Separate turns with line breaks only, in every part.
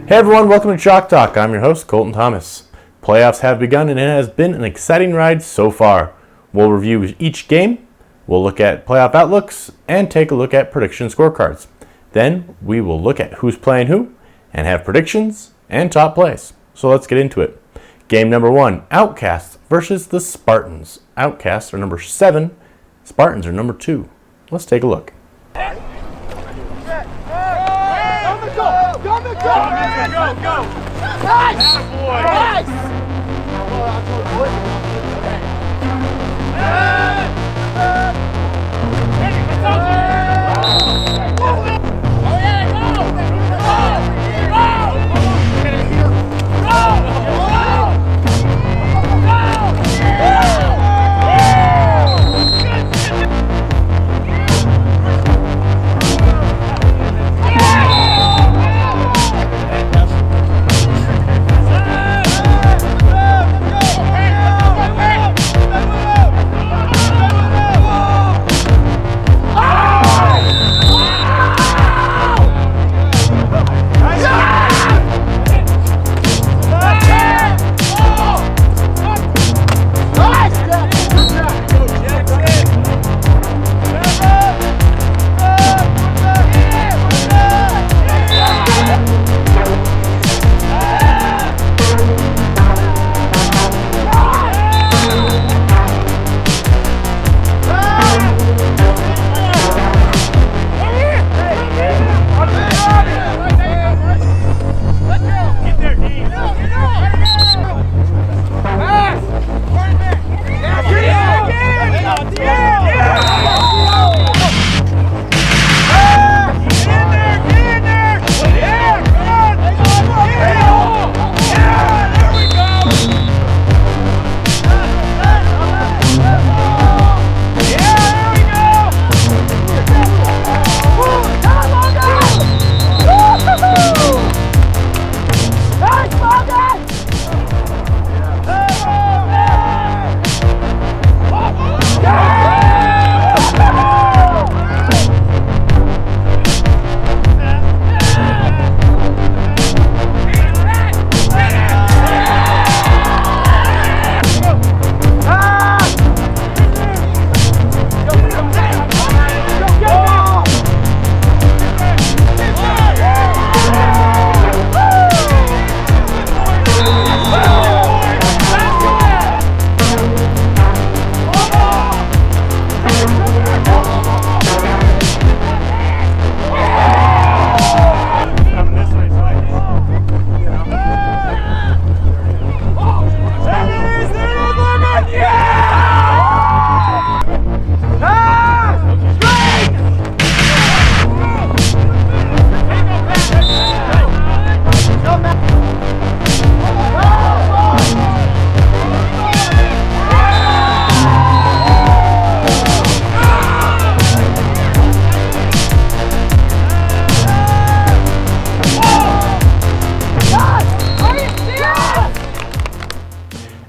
Hey everyone, welcome to ChalkTalk. I'm your host, Colton Thomas. Playoffs have begun and it has been an exciting ride so far. We'll review each game, we'll look at playoff outlooks, and take a look at prediction scorecards. Then we will look at who's playing who, and have predictions and top plays. So let's get into it. Game number 1, Outcast versus the Spartans. Outcasts are number 7, Spartans are number 2. Let's take a look.
Go! Nice! Nice!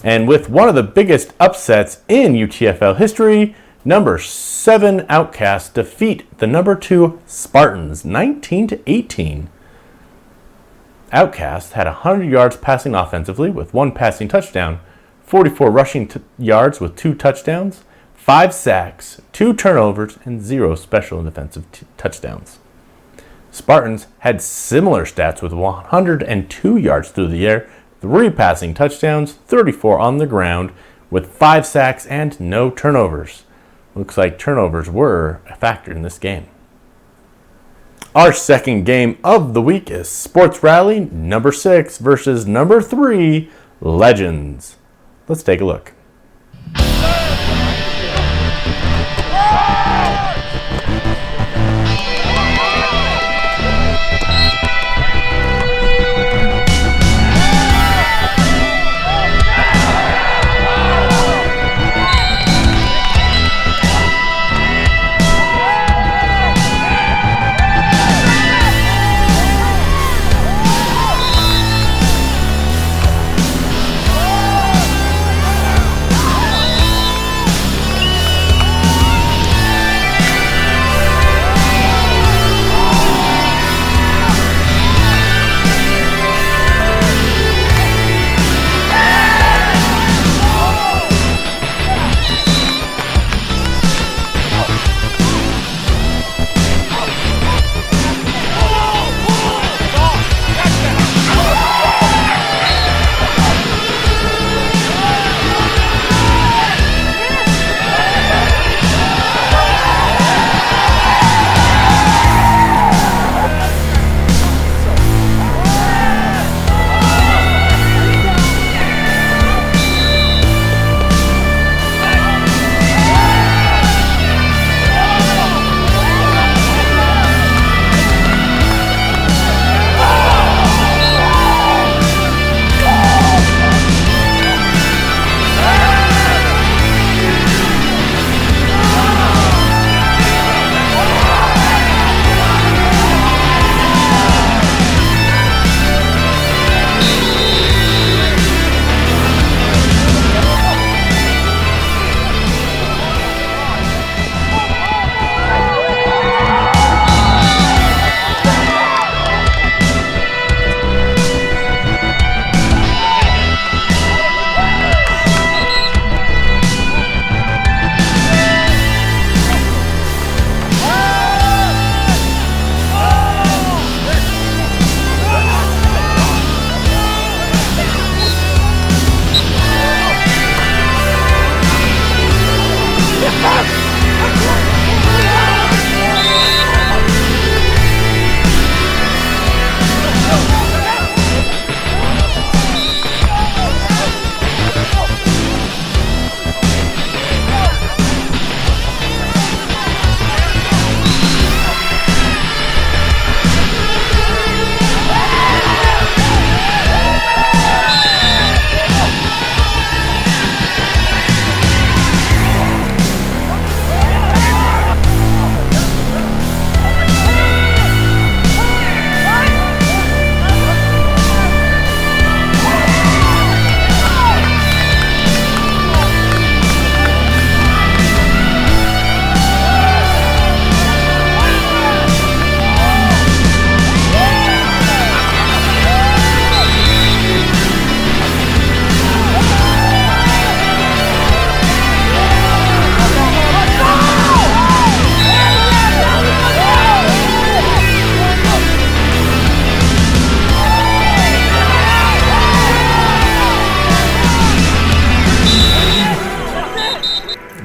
And with one of the biggest upsets in UTFL history, number 7 Outcast defeat the number 2 Spartans 19-18. Outcast had 100 yards passing offensively with 1 passing touchdown, 44 rushing yards with 2 touchdowns, 5 sacks, 2 turnovers, and 0 special and defensive touchdowns. Spartans had similar stats with 102 yards through the air, 3 passing touchdowns, 34 on the ground, with 5 sacks and no turnovers. Looks like turnovers were a factor in this game. Our second game of the week is Sports Rally number 6 versus number 3 Legends. Let's take a look.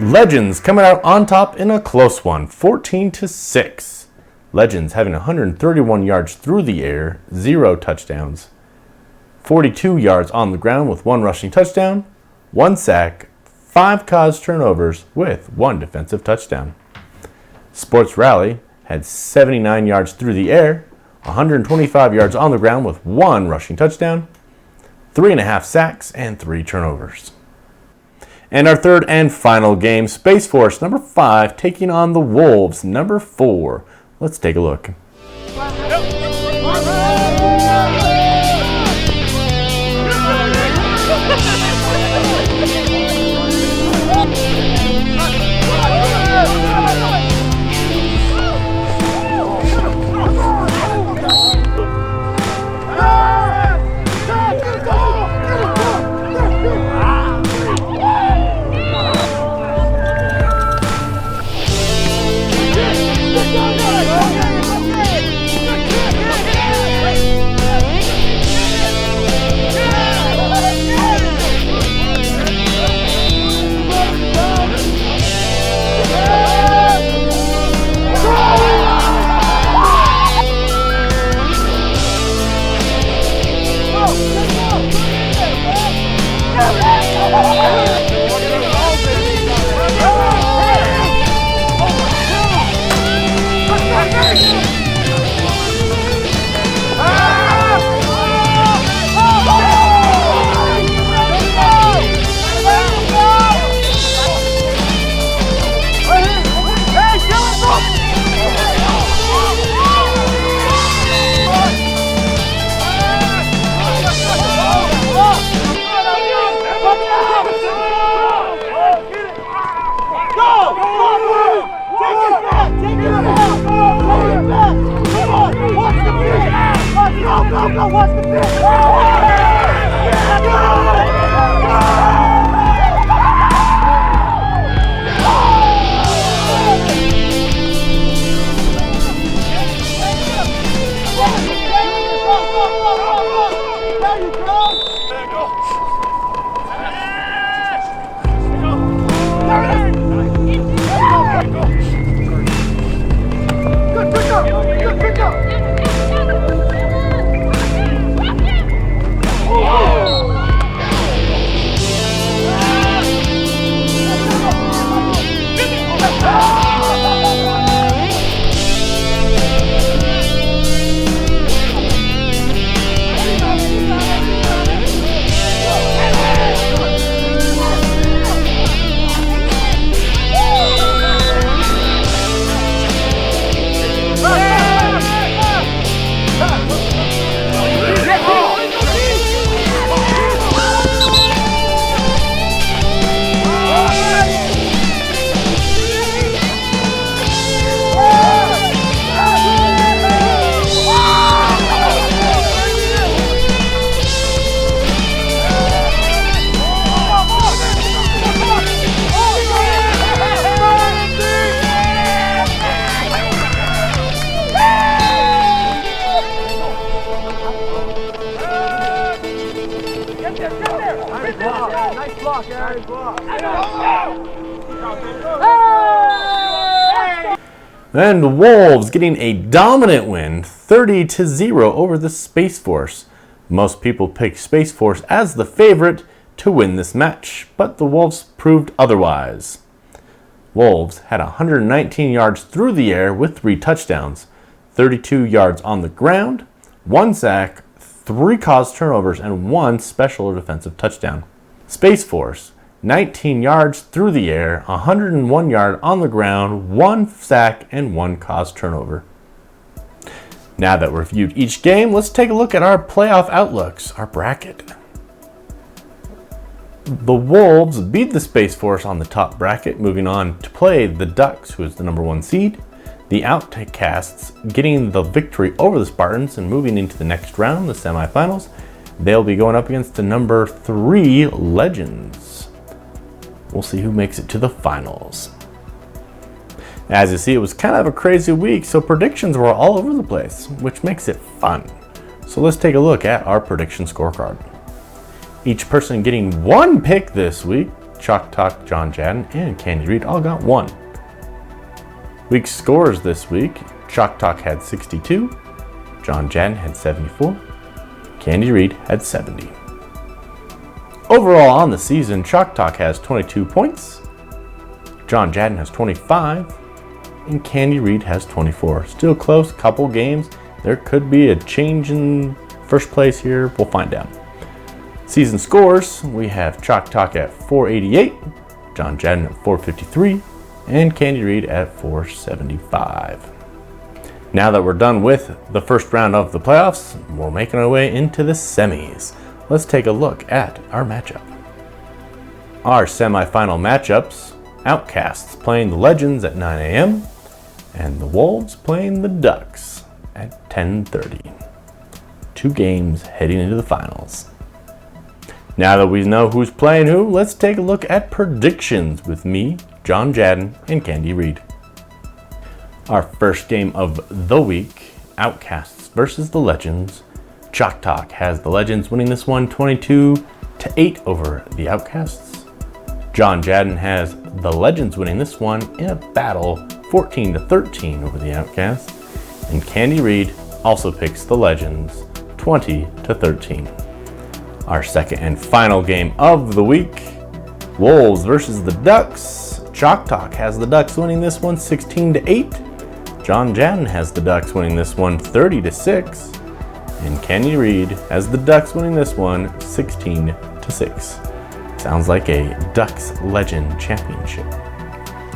Legends coming out on top in a close one, 14-6. Legends having 131 yards through the air, 0 touchdowns. 42 yards on the ground with 1 rushing touchdown, 1 sack, 5 caused turnovers with 1 defensive touchdown. Sports Rally had 79 yards through the air, 125 yards on the ground with 1 rushing touchdown, 3.5 sacks, and 3 turnovers. And our third and final game, Space Force number 5 taking on the Wolves number 4. Let's take a look. And the Wolves getting a dominant win, 30-0 over the Space Force. Most people picked Space Force as the favorite to win this match, but the Wolves proved otherwise. Wolves had 119 yards through the air with 3 touchdowns, 32 yards on the ground, 1 sack, 3 caused turnovers, and 1 special or defensive touchdown. Space Force, 19 yards through the air, 101 yards on the ground, 1 sack, and 1 caused turnover. Now that we've reviewed each game, let's take a look at our playoff outlooks, our bracket. The Wolves beat the Space Force on the top bracket, moving on to play the Ducks, who is the number 1 seed. The Outcasts getting the victory over the Spartans and moving into the next round, the semifinals. They'll be going up against the number 3 Legends. We'll see who makes it to the finals. As you see, it was kind of a crazy week, so predictions were all over the place, which makes it fun. So let's take a look at our prediction scorecard. Each person getting 1 pick this week. ChalkTalk, John Jadden, and Candy Reed all got 1. Week scores this week. ChalkTalk had 62. John Jadden had 74. Candy Reed had 70. Overall on the season, ChalkTalk has 22 points. John Jadden has 25. And Candy Reed has 24. Still close, couple games. There could be a change in first place here. We'll find out. Season scores, we have ChalkTalk at 488, John Jadden at 453, and Candy Reed at 475. Now that we're done with the first round of the playoffs, we're making our way into the semis. Let's take a look at our matchup. Our semifinal matchups, Outcasts playing the Legends at 9 a.m. and the Wolves playing the Ducks at 10:30. 2 games heading into the finals. Now that we know who's playing who, let's take a look at predictions with me, John Jadden, and Candy Reed. Our first game of the week, Outcasts versus the Legends. ChalkTalk has the Legends winning this one 22-8 over the Outcasts. John Jadden has the Legends winning this one in a battle 14-13 over the Outcasts. And Candy Reed also picks the Legends 20-13. Our second and final game of the week, Wolves versus the Ducks. ChalkTalk has the Ducks winning this one 16-8. John Jadden has the Ducks winning this one 30-6. And Candy Reed has the Ducks winning this one 16-6. Sounds like a Ducks Legend Championship.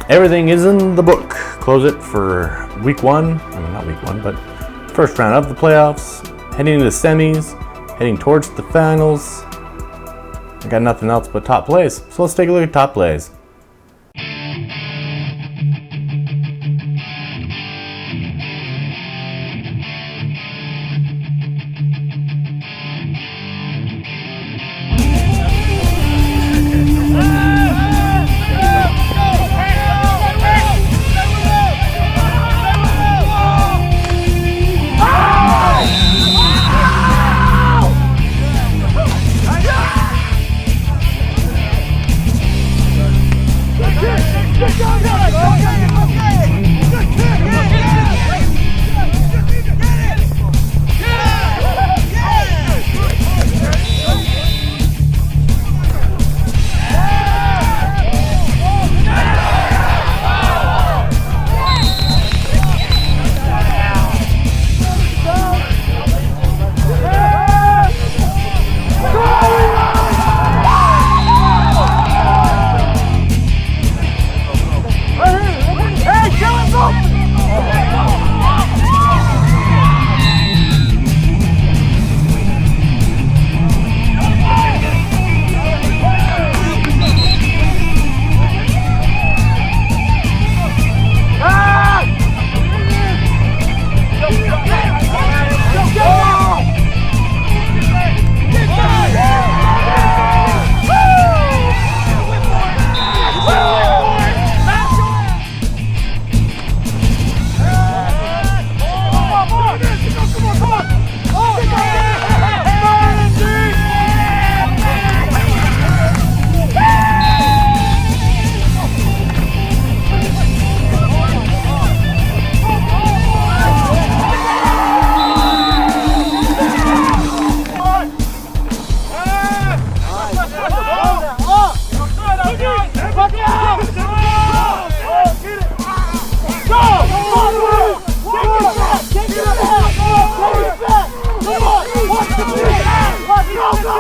Everything is in the book. Close it for week 1. Not week 1, but first round of the playoffs. Heading into the semis. Heading towards the finals. I got nothing else but top plays. So let's take a look at top plays.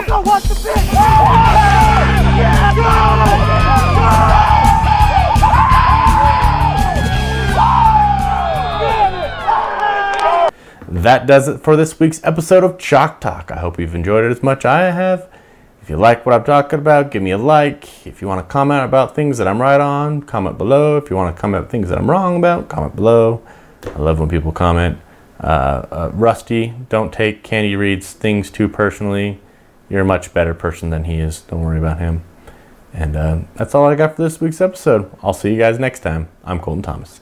Go, watch the pitch!
That does it for this week's episode of ChalkTalk. I hope you've enjoyed it as much as I have. If you like what I'm talking about, give me a like. If you want to comment about things that I'm right on, comment below. If you want to comment things that I'm wrong about, comment below. I love when people comment. Rusty, don't take Candy Reed's things too personally. You're a much better person than he is. Don't worry about him. And that's all I got for this week's episode. I'll see you guys next time. I'm Colton Thomas.